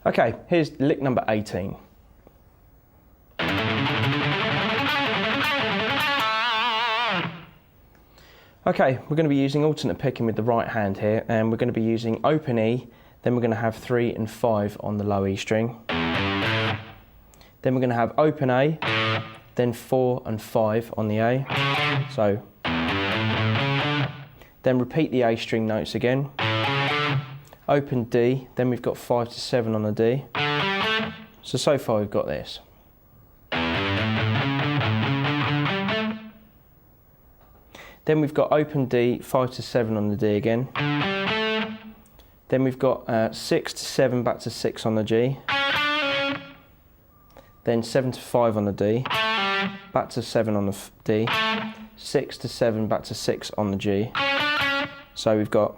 Okay, here's lick number 18. Okay, we're going to be using alternate picking with the right hand here, and we're going to be using open E, then we're going to have 3 and 5 on the low E string. Then we're going to have open A, then 4 and 5 on the A. So, then repeat the A string notes again. Open D, then we've got 5 to 7 on the D. So far we've got this. Then we've got open D, 5 to 7 on the D again. Then we've got 6 to 7 back to 6 on the G. Then 7 to 5 on the D, back to 7 on the D. 6 to 7 back to 6 on the G. So we've got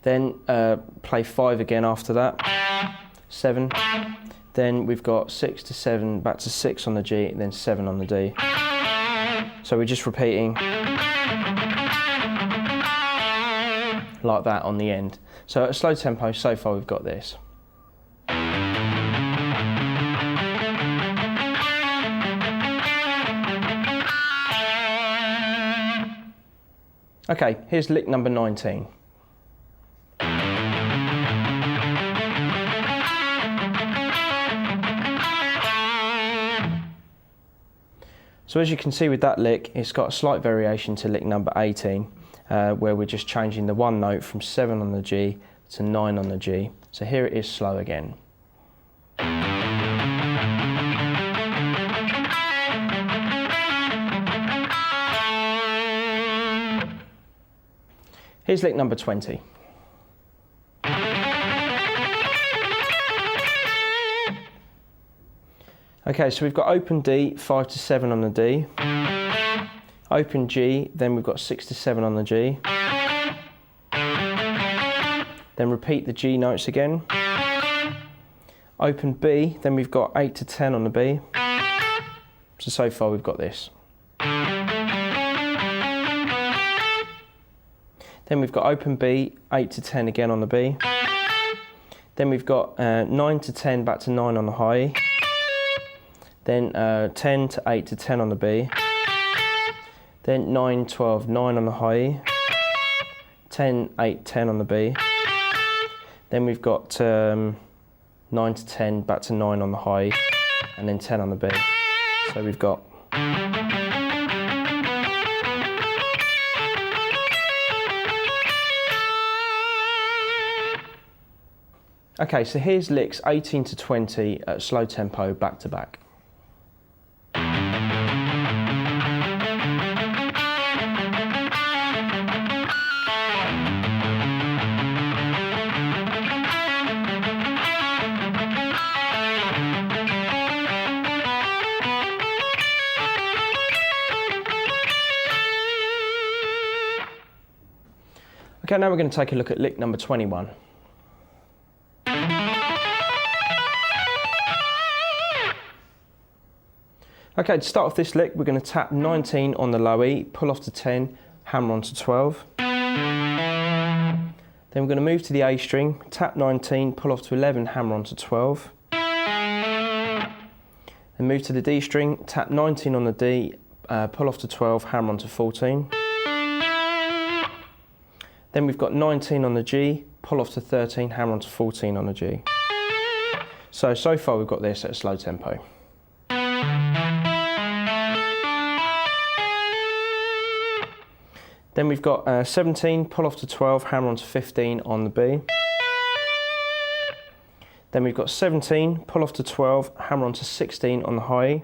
then play 5 again after that, 7. Then we've got 6 to 7 back to 6 on the G, and then 7 on the D. So we're just repeating like that on the end. So at a slow tempo, so far we've got this. Okay, here's lick number 19. So as you can see with that lick, it's got a slight variation to lick number 18, where we're just changing the one note from 7 on the G to 9 on the G. So here it is slow again. Here's lick number 20. Okay, so we've got open D, 5 to 7 on the D. Open G, then we've got 6 to 7 on the G. Then repeat the G notes again. Open B, then we've got 8 to 10 on the B. So far we've got this. Then we've got open B, 8 to 10 again on the B. Then we've got 9 to 10 back to 9 on the high E. Then 10 to 8 to 10 on the B. Then 9, 12, 9 on the high E. 10, 8, 10 on the B. Then we've got 9 to 10 back to 9 on the high E, and then 10 on the B. So we've got okay, so here's licks 18 to 20 at slow tempo back to back. Okay, now we're going to take a look at lick number 21. Okay, to start off this lick, we're going to tap 19 on the low E, pull off to 10, hammer on to 12. Then we're going to move to the A string, tap 19, pull off to 11, hammer on to 12. Then move to the D string, tap 19 on the D, pull off to 12, hammer on to 14. Then we've got 19 on the G, pull off to 13, hammer on to 14 on the G. So far we've got this at a slow tempo. Then we've got 17, pull off to 12, hammer on to 15 on the B. Then we've got 17, pull off to 12, hammer on to 16 on the high E.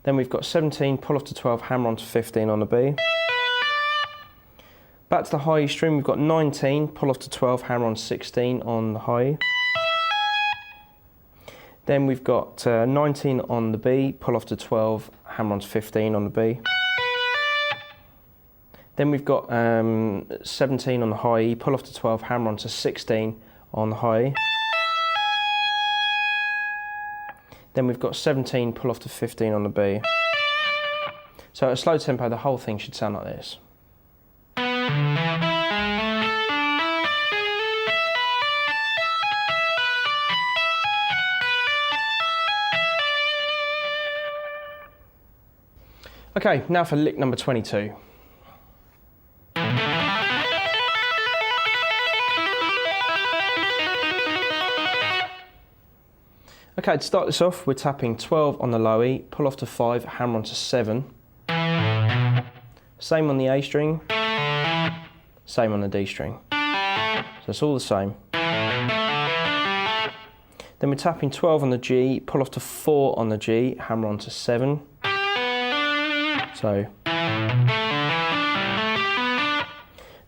Then we've got 17, pull off to 12, hammer on to 15 on the B. Back to the high E string, we've got 19, pull off to 12, hammer on 16 on the high E. Then we've got 19 on the B, pull off to 12, hammer on to 15 on the B. Then we've got 17 on the high E, pull off to 12, hammer on to 16 on the high E. Then we've got 17, pull off to 15 on the B. So at a slow tempo, the whole thing should sound like this. Okay, now for lick number 22. Okay, to start this off, we're tapping 12 on the low E, pull off to 5, hammer onto 7. Same on the A string, same on the D string. So it's all the same. Then we're tapping 12 on the G, pull off to 4 on the G, hammer onto 7. So.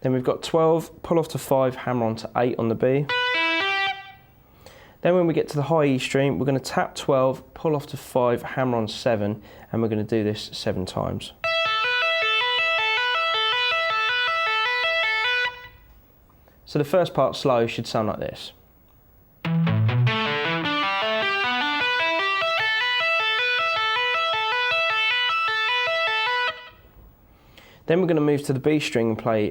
Then we've got 12, pull off to 5, hammer onto 8 on the B. Then when we get to the high E string, we're going to tap 12, pull off to 5, hammer on 7, and we're going to do this 7 times. So the first part slow should sound like this. Then we're going to move to the B string and play,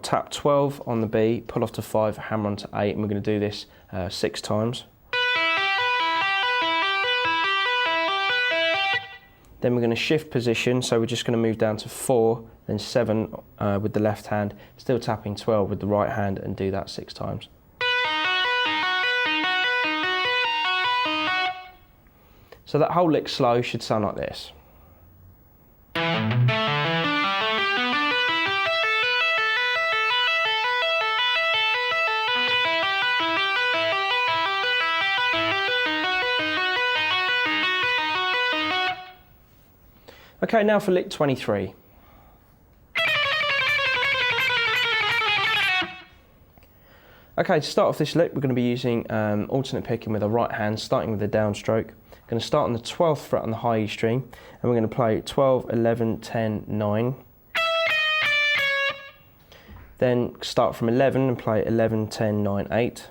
tap 12 on the B, pull off to 5, hammer onto 8, and we're going to do this 6 times. Then we're going to shift position, so we're just going to move down to 4, then 7 with the left hand, still tapping 12 with the right hand, and do that 6 times. So that whole lick slow should sound like this. Okay, now for lick 23. Okay, to start off this lick, we're going to be using alternate picking with the right hand, starting with the downstroke. Going to start on the 12th fret on the high E string, and we're going to play 12, 11, 10, 9. Then start from 11 and play 11, 10, 9, 8.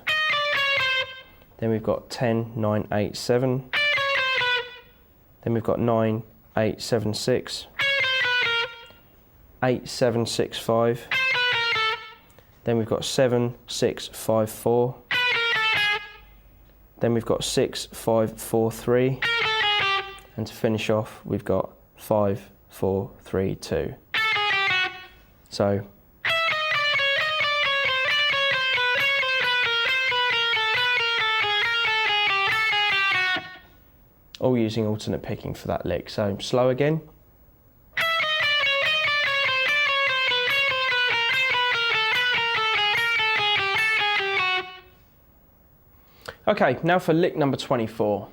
Then we've got 10, 9, 8, 7. Then we've got 9, 8, 7, 6, 8, 7, 6, 5, then we've got 7, 6, 5, 4, then we've got 6, 5, 4, 3, and to finish off we've got 5, 4, 3, 2. So all using alternate picking for that lick. So slow again. Okay, now for lick number 24.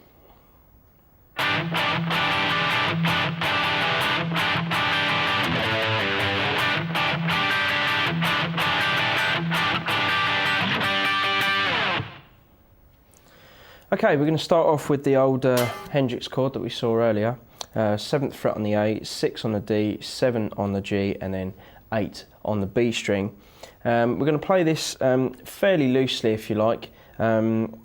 Okay, we're going to start off with the old Hendrix chord that we saw earlier. 7th fret on the A, 6 on the D, 7 on the G, and then 8 on the B string. We're going to play this fairly loosely, if you like.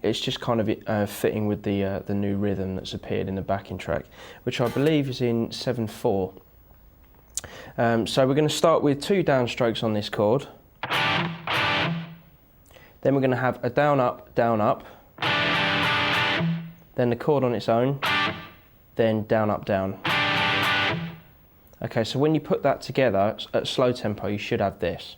It's just kind of fitting with the new rhythm that's appeared in the backing track, which I believe is in 7/4. So we're going to start with 2 downstrokes on this chord. Then we're going to have a down, up, then the chord on its own, then down, up, down. Okay, so when you put that together at slow tempo, you should have this.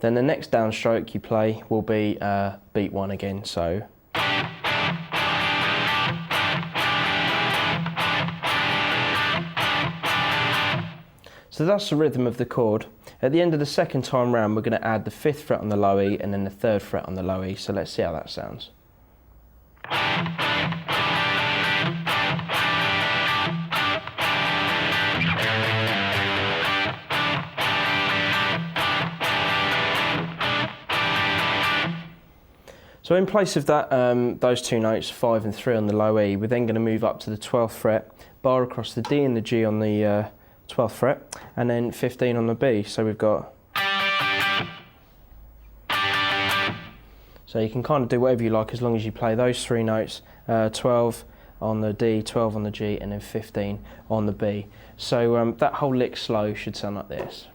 Then the next downstroke you play will be beat 1 again, so. So that's the rhythm of the chord. At the end of the second time round, we're going to add the 5th fret on the low E and then the 3rd fret on the low E. So let's see how that sounds. So in place of that, those 2 notes, 5 and 3 on the low E, we're then going to move up to the 12th fret, bar across the D and the G on the 12th fret, and then 15 on the B. So we've got. So you can kind of do whatever you like as long as you play those 3 notes 12 on the D, 12 on the G, and then 15 on the B. So that whole lick slow should sound like this.